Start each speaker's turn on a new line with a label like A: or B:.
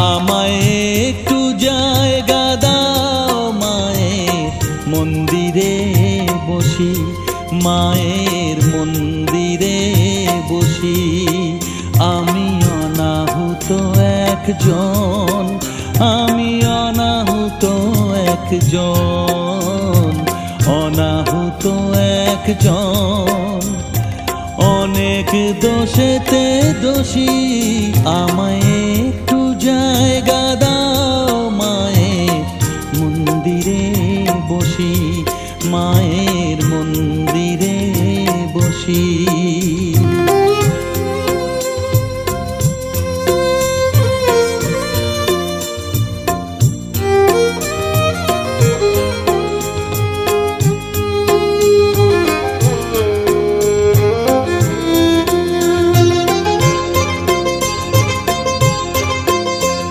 A: আমায় একটু জায়গা দাও মায়ের মন্দিরে বসি, মায়ের মন্দিরে বসি। আমি অনাহুত একজন, আমি অনাহুত একজন, অনাহুত একজন। অনেক দোষেতে দোষী, আমায় একটু জায়গা